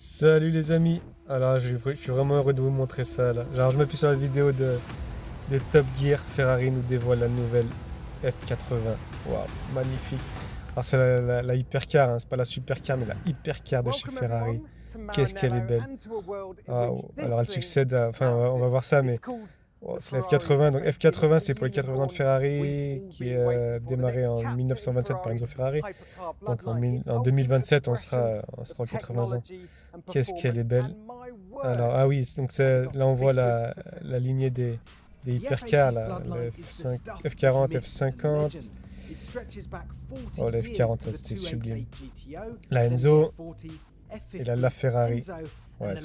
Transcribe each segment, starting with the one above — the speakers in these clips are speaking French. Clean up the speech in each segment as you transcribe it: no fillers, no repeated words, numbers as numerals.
Salut les amis. Alors je suis vraiment heureux de vous montrer ça là. Genre je m'appuie sur la vidéo de Top Gear. Ferrari nous dévoile la nouvelle F80. Waouh, magnifique. Alors c'est la hypercar, hein. C'est pas la supercar mais la hypercar de chez Ferrari. Qu'est-ce qu'elle est belle. Waouh. Alors elle succède à... Enfin on va voir ça mais c'est la F80. Donc F80 c'est pour les 80 ans de Ferrari qui est démarré en 1927 par Enzo Ferrari. Donc en 2027 on sera aux 80 ans. Qu'est-ce qu'elle est belle. Alors, ah oui, donc là on voit la lignée des hypercars, là, le F5, F40, F50. Oh, la F40, ça, c'était sublime. La Enzo et la Ferrari. Ouais,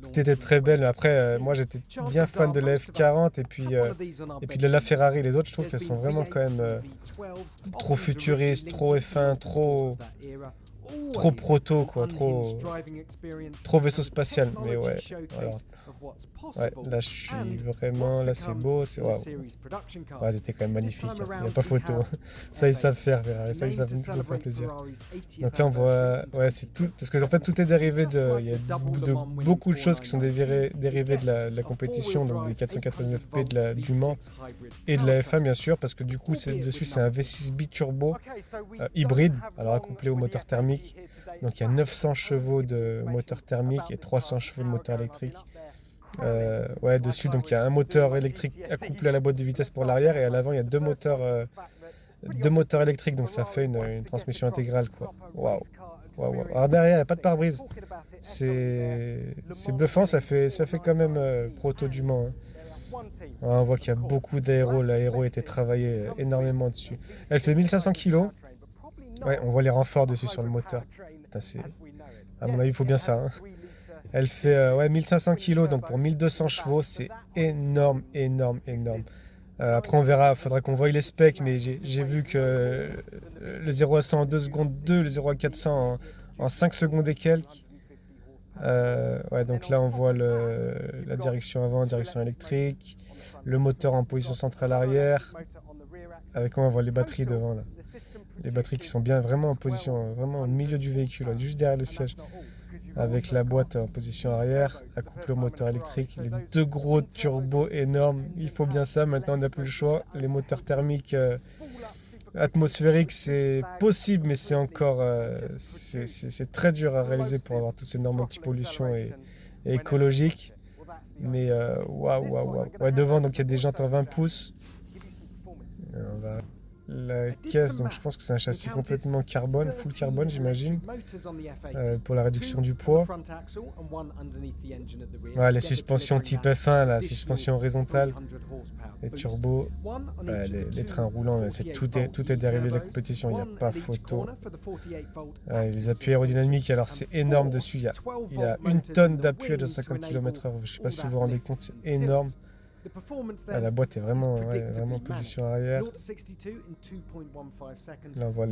tout était très belle. Après, moi j'étais bien fan de la F40 et puis de la Ferrari. Les autres, je trouve qu'elles sont vraiment quand même trop futuristes, trop F1, trop proto, quoi, trop vaisseau spatial. Mais ouais, alors, ouais, là je suis vraiment, là c'est beau, c'est waouh. Ouais, c'était quand même magnifique, hein. Il n'y a pas photo. Ça ils savent faire, Ferrari, ça ils savent nous faire plaisir. Donc là on voit, ouais, c'est tout, parce que en fait tout est dérivé il y a beaucoup de choses qui sont dérivées de la compétition, donc des 489P du Mans et de la F1 bien sûr, parce que du coup dessus c'est un V6 biturbo hybride, alors accouplé au moteur thermique. Donc il y a 900 chevaux de moteur thermique et 300 chevaux de moteur électrique. Ouais, dessus, donc il y a un moteur électrique accouplé à la boîte de vitesse pour l'arrière et à l'avant il y a deux moteurs électriques, donc ça fait une transmission intégrale, quoi. Waouh. Waouh, waouh. Alors derrière, il n'y a pas de pare-brise. C'est bluffant, ça fait quand même proto du Mans, hein. Ouais, on voit qu'il y a beaucoup d'aéros, l'aéro a été travaillé énormément dessus. Elle fait 1500 kg. Ouais, on voit les renforts dessus sur le moteur. Putain, à mon avis, il faut bien ça, hein. Elle fait ouais, 1500 kg, donc pour 1200 chevaux, c'est énorme, énorme, énorme. Après, on verra, faudra qu'on voie les specs, mais j'ai vu que le 0 à 100 en 2 secondes 2, le 0 à 400 en 5 secondes et quelques. Ouais, donc là, on voit la direction avant, direction électrique, le moteur en position centrale arrière, avec on voit les batteries devant, là. Les batteries qui sont bien vraiment en position, vraiment au milieu du véhicule, là, juste derrière les sièges, avec la boîte en position arrière, accouplée au moteur électrique, les deux gros turbos énormes. Il faut bien ça, maintenant on n'a plus le choix. Les moteurs thermiques atmosphériques, c'est possible, mais c'est encore c'est très dur à réaliser pour avoir toutes ces normes anti-pollution et écologiques. Mais waouh, waouh, waouh. Ouais, devant, donc il y a des jantes en 20 pouces. On va la caisse, donc je pense que c'est un châssis complètement carbone, full carbone j'imagine, pour la réduction du poids. Ouais, les suspensions type F1, la suspension horizontale, les turbos, les trains roulants, tout est dérivé de la compétition, il n'y a pas photo. Ouais, les appuis aérodynamiques, alors c'est énorme dessus, il y a une tonne d'appui à 250 km/h, je ne sais pas si vous vous rendez compte, c'est énorme. Ah, la boîte est vraiment, ouais, vraiment en position arrière. Là, on voit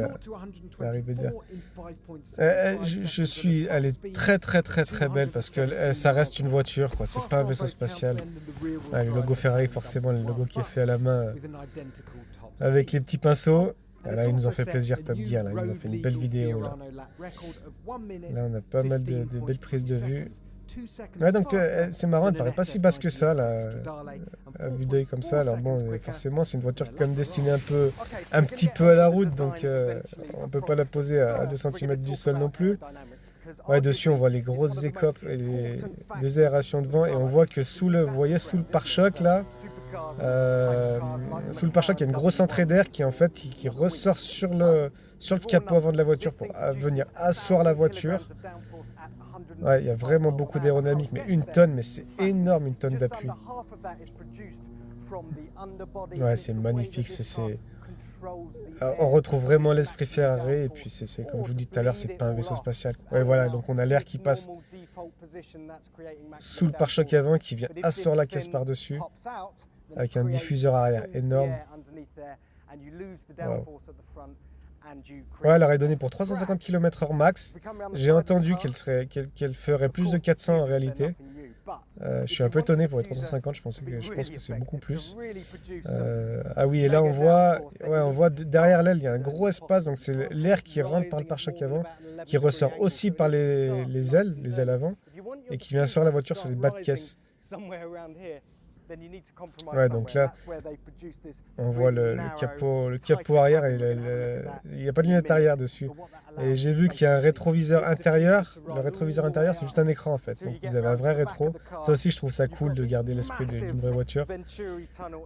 l'arrivée derrière. Elle est très très très très belle parce que ça reste une voiture, quoi. C'est pas un vaisseau spatial. Ah, le logo Ferrari, forcément, le logo qui est fait à la main avec les petits pinceaux. Ah, là, ils nous ont fait plaisir, Top Gear. Là, ils nous ont fait une belle vidéo. Là on a pas mal de belles prises de vue. Ouais, donc c'est marrant, elle paraît pas si basse que ça, là, à vue d'œil comme ça. Alors bon, forcément, c'est une voiture quand même destinée un petit peu à la route, donc on peut pas la poser à 2 cm du sol non plus. Ouais, dessus, on voit les grosses écopes et les deux aérations de vent, et on voit que vous voyez, sous le pare-choc, là, sous le pare-choc, il y a une grosse entrée d'air qui, en fait, qui ressort sur le capot avant de la voiture pour venir asseoir la voiture. Ouais, il y a vraiment beaucoup d'aérodynamique, mais une tonne, mais c'est énorme, une tonne d'appui. Ouais, c'est magnifique. On retrouve vraiment l'esprit Ferrari, et puis comme je vous dis tout à l'heure, c'est pas un vaisseau spatial. Ouais, voilà, donc on a l'air qui passe sous le pare-choc avant, qui vient asseoir la caisse par-dessus, avec un diffuseur arrière énorme. Wow. Ouais, elle aurait donné pour 350 km/h max. J'ai entendu qu'elle ferait plus de 400 en réalité. Je suis un peu étonné pour les 350, je pense que c'est beaucoup plus. Ah oui, et là on voit derrière l'aile, il y a un gros espace, donc c'est l'air qui rentre par le pare-choc avant, qui ressort aussi par les ailes avant, et qui vient sur la voiture sur les bas de caisse. Ouais, donc là, on voit le capot arrière, et il n'y a pas de lunette arrière dessus. Et j'ai vu qu'il y a un rétroviseur intérieur. Le rétroviseur intérieur, c'est juste un écran en fait. Donc vous avez un vrai rétro. Ça aussi, je trouve ça cool de garder l'esprit d'une vraie voiture.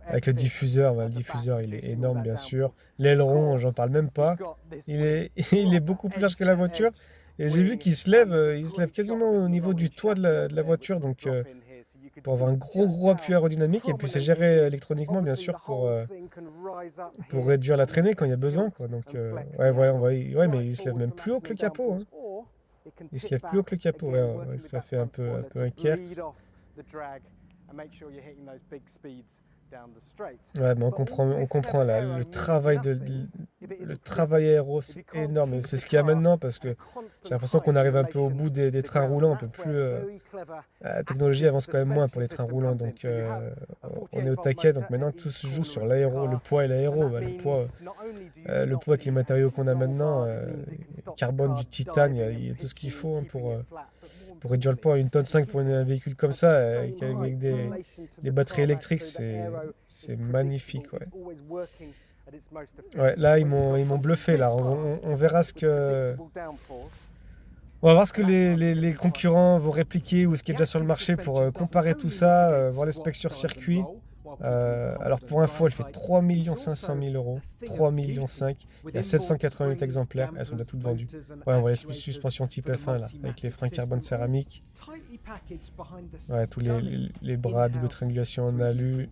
Avec le diffuseur, le diffuseur, il est énorme bien sûr. L'aileron, j'en parle même pas. Il est beaucoup plus large que la voiture. Et j'ai vu qu'il se lève quasiment au niveau du toit de la voiture. Donc pour avoir un gros appui aérodynamique, et puis c'est géré électroniquement bien sûr pour réduire la traînée quand il y a besoin, quoi. Donc ouais, mais il se lève même plus haut que le capot, hein. Il se lève plus haut que le capot, ouais, ça fait un peu un kerx. Ouais, mais on comprend là, le travail aéro, c'est énorme. C'est ce qu'il y a maintenant, parce que j'ai l'impression qu'on arrive un peu au bout des trains roulants, un peu plus. La technologie avance quand même moins pour les trains roulants, donc on est au taquet. Donc maintenant, tout se joue sur l'aéro, le poids et l'aéro. Bah, le poids avec les matériaux qu'on a maintenant, carbone, du titane, il y a tout ce qu'il faut, hein, pour réduire le poids. 1,5 tonne pour un véhicule comme ça, avec des batteries électriques, c'est magnifique, ouais. Ouais, là, ils m'ont bluffé, là. On verra on va voir ce que les concurrents vont répliquer, ou ce qui est déjà sur le marché, pour comparer tout ça, voir les specs sur circuit. Alors pour info, elle fait 3 500 000 euros. 3 millions 5. Il y a 788 exemplaires. Elles sont déjà toutes vendues. Ouais, on voit les suspensions type F1 là, avec les freins carbone céramique. Ouais, tous les bras, double triangulation en alu.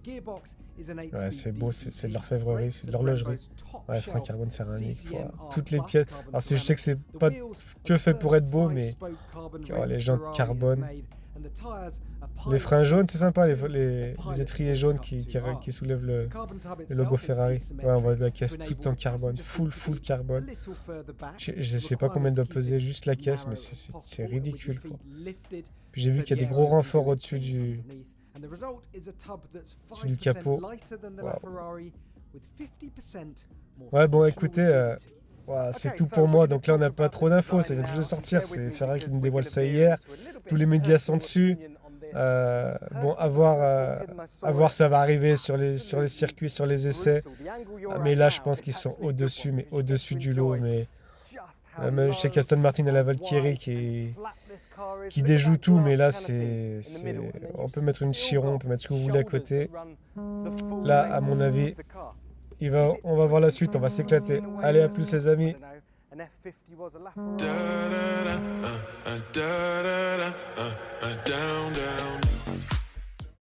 Ouais, c'est beau, c'est de l'orfèvrerie, c'est de l'horlogerie. Ouais, frein carbone céramique. Toutes les pièces. Alors je sais que c'est pas que fait pour être beau, mais les jantes carbone. Les freins jaunes, c'est sympa, les étriers jaunes qui soulèvent le logo Ferrari. Ouais, on voit la caisse toute en carbone, full carbone. Je sais pas combien doit peser juste la caisse, mais c'est ridicule, quoi. Puis j'ai vu qu'il y a des gros renforts au-dessus du capot. Wow. Ouais, bon, écoutez, c'est tout pour moi. Donc là, on n'a pas trop d'infos, ça vient juste de sortir. C'est Ferrari qui nous dévoile ça hier. Tous les médias sont dessus. Bon, à voir, ça va arriver sur les circuits, sur les essais. Mais là, je pense qu'ils sont au-dessus, mais au-dessus du lot. Mais chez Aston Martin et la Valkyrie qui déjoue tout, mais là, on peut mettre une Chiron, on peut mettre ce que vous voulez à côté. Là, à mon avis, on va voir la suite, on va s'éclater. Allez, à plus les amis. Down